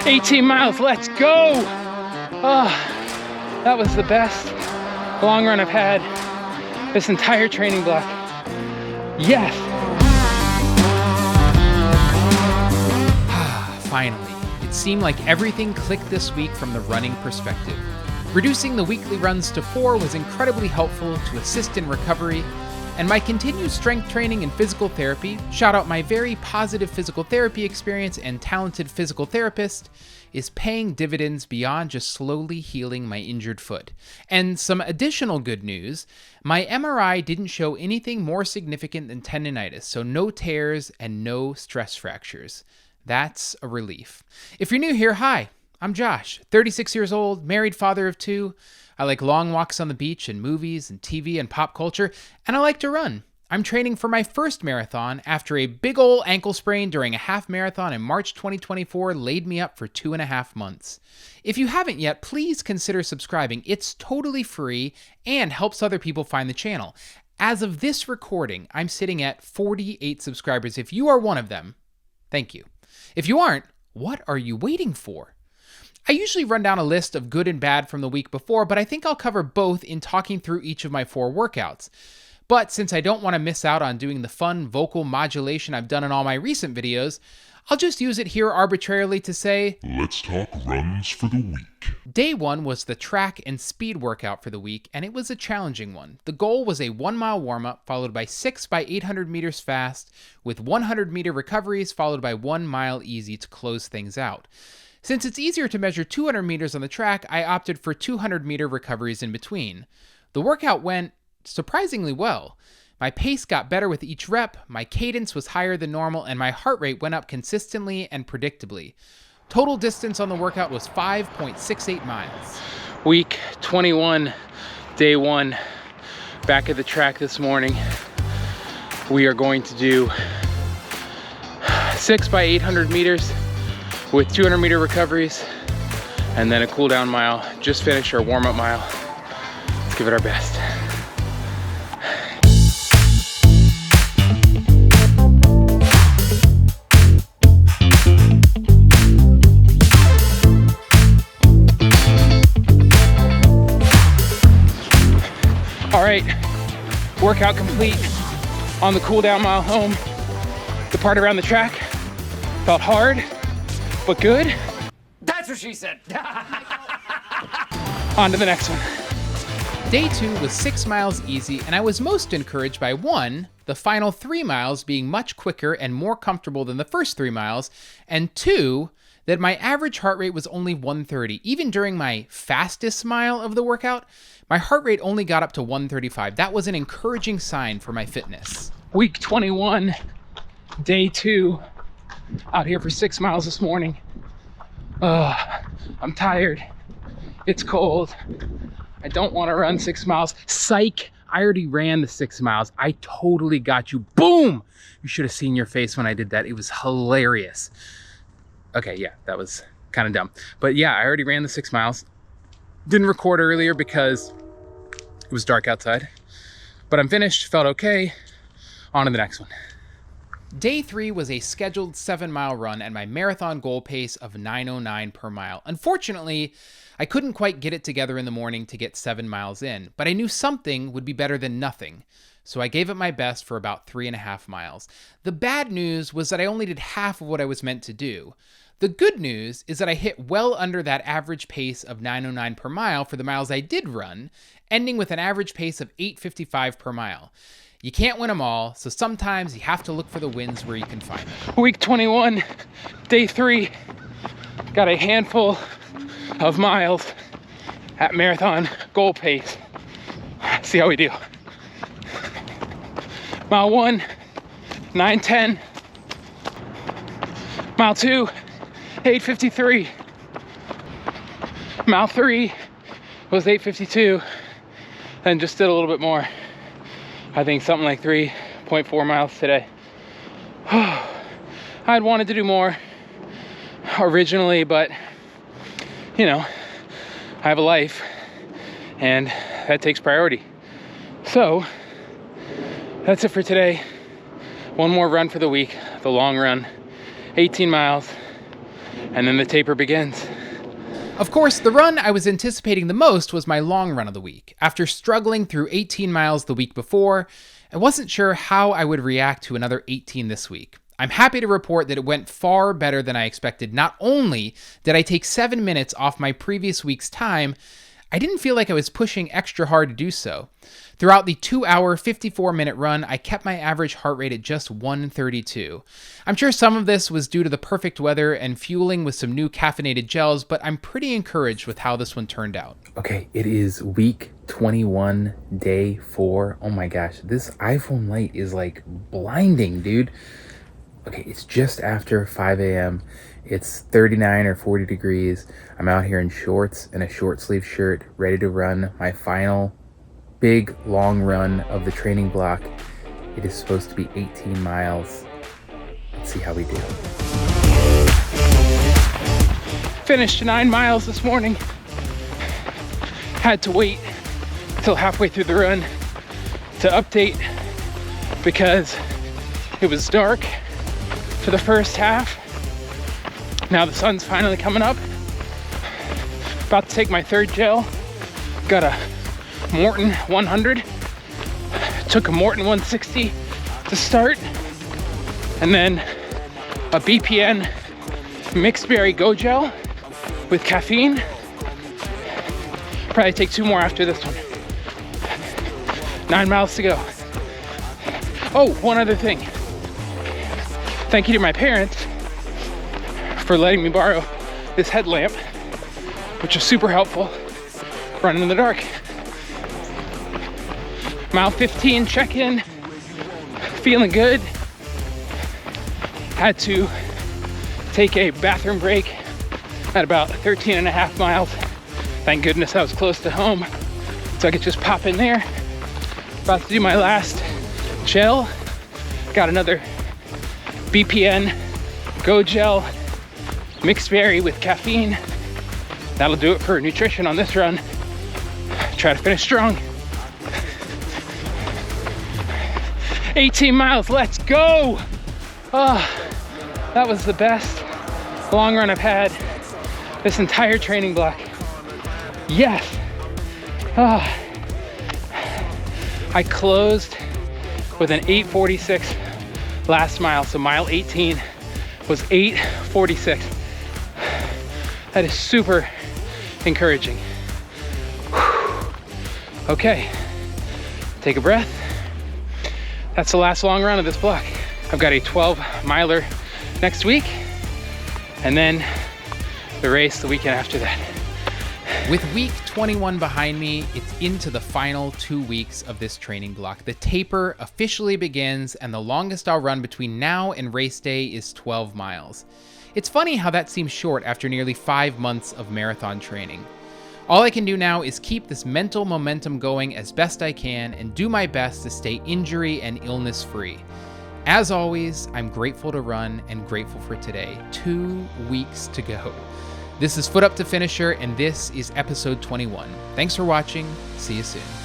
18 miles, let's go. Oh, that was the best long run I've had this entire training block. Yes. Finally, it seemed like everything clicked this week from the running perspective. Reducing the weekly runs to 4 was incredibly helpful to assist in recovery, and my continued strength training and physical therapy, shout out my very positive physical therapy experience and talented physical therapist, is paying dividends beyond just slowly healing my injured foot. And some additional good news, my MRI didn't show anything more significant than tendonitis, so no tears and no stress fractures. That's a relief. If you're new here, hi, I'm Josh, 36 years old, married father of 2. I like long walks on the beach and movies and TV and pop culture, and I like to run. I'm training for my first marathon after a big ol' ankle sprain during a half marathon in March 2024 laid me up for 2.5 months. If you haven't yet, please consider subscribing. It's totally free and helps other people find the channel. As of this recording, I'm sitting at 48 subscribers. If you are one of them, thank you. If you aren't, what are you waiting for? I usually run down a list of good and bad from the week before, but I think I'll cover both in talking through each of my 4 workouts. But since I don't want to miss out on doing the fun vocal modulation I've done in all my recent videos, I'll just use it here arbitrarily to say, let's talk runs for the week. Day 1 was the track and speed workout for the week, and it was a challenging one. The goal was a 1-mile warm-up followed by 6 by 800 meters fast, with 100-meter recoveries followed by 1 mile easy to close things out. Since it's easier to measure 200 meters on the track, I opted for 200-meter recoveries in between. The workout went surprisingly well. My pace got better with each rep, my cadence was higher than normal, and my heart rate went up consistently and predictably. Total distance on the workout was 5.68 miles. Week 21, day 1, back at the track this morning. We are going to do 6 by 800 meters with 200-meter recoveries, and then a cool down mile. Just finished our warm-up mile. Let's give it our best. All right, workout complete. On the cool down mile home, the part around the track felt hard, but good. That's what she said. On to the next one. Day 2 was 6 miles easy, and I was most encouraged by 1, the final 3 miles being much quicker and more comfortable than the first 3 miles, and 2, that my average heart rate was only 130. Even during my fastest mile of the workout, my heart rate only got up to 135. That was an encouraging sign for my fitness. Week 21, day 2, out here for 6 miles this morning. I'm tired. It's cold. I don't want to run 6 miles. Psych, I already ran the 6 miles. I totally got you. Boom! You should have seen your face when I did that. It was hilarious. Okay, yeah, that was kind of dumb. But yeah, I already ran the 6 miles. Didn't record earlier because it was dark outside. But I'm finished, felt okay. On to the next one. Day 3 was a scheduled 7-mile run at my marathon goal pace of 9:09 per mile. Unfortunately, I couldn't quite get it together in the morning to get 7 miles in, but I knew something would be better than nothing. So I gave it my best for about 3.5 miles. The bad news was that I only did half of what I was meant to do. The good news is that I hit well under that average pace of 9:09 per mile for the miles I did run, ending with an average pace of 8:55 per mile. You can't win them all, so sometimes you have to look for the wins where you can find them. Week 21, day 3, got a handful of miles at marathon goal pace. See how we do. Mile 1, 9:10. Mile 2, 8:53. Mile 3 was 8:52, and just did a little bit more. I think something like 3.4 miles today. I'd wanted to do more originally, but you know, I have a life and that takes priority. So that's it for today. One more run for the week, the long run, 18 miles. and then the taper begins. Of course, the run I was anticipating the most was my long run of the week. After struggling through 18 miles the week before, I wasn't sure how I would react to another 18 this week. I'm happy to report that it went far better than I expected. Not only did I take 7 minutes off my previous week's time, I didn't feel like I was pushing extra hard to do so. Throughout the 2-hour, 54-minute run, I kept my average heart rate at just 132. I'm sure some of this was due to the perfect weather and fueling with some new caffeinated gels, but I'm pretty encouraged with how this one turned out. Okay, it is week 21, day 4. Oh my gosh, this iPhone light is like blinding, dude. Okay, it's just after 5 a.m. It's 39 or 40 degrees. I'm out here in shorts and a short sleeve shirt, ready to run my final big long run of the training block. It is supposed to be 18 miles. Let's see how we do. Finished 9 miles this morning. Had to wait till halfway through the run to update because it was dark for the first half. Now the sun's finally coming up. About to take my third gel. Got a Morton 100. Took a Morton 160 to start. And then a BPN mixed berry Go Gel with caffeine. Probably take 2 more after this one. 9 miles to go. Oh, one other thing. Thank you to my parents for letting me borrow this headlamp, which is super helpful running in the dark. Mile 15 check-in, feeling good. Had to take a bathroom break at about 13 and a half miles. Thank goodness I was close to home, so I could just pop in there. About to do my last gel. Got another BPN Go Gel mixed berry with caffeine. That'll do it for nutrition on this run. Try to finish strong. 18 miles, let's go! Oh, that was the best long run I've had this entire training block. Yes! Oh. I closed with an 8:46 last mile, so mile 18 was 8:46. That is super encouraging. Whew. Okay, take a breath. That's the last long run of this block. I've got a 12-miler next week, and then the race the weekend after that. With week 21 behind me, it's into the final 2 weeks of this training block. The taper officially begins, and the longest I'll run between now and race day is 12 miles. It's funny how that seems short after nearly 5 months of marathon training. All I can do now is keep this mental momentum going as best I can and do my best to stay injury and illness free. As always, I'm grateful to run and grateful for today. 2 weeks to go. This is Foot Up to Finisher, and this is episode 21. Thanks for watching. See you soon.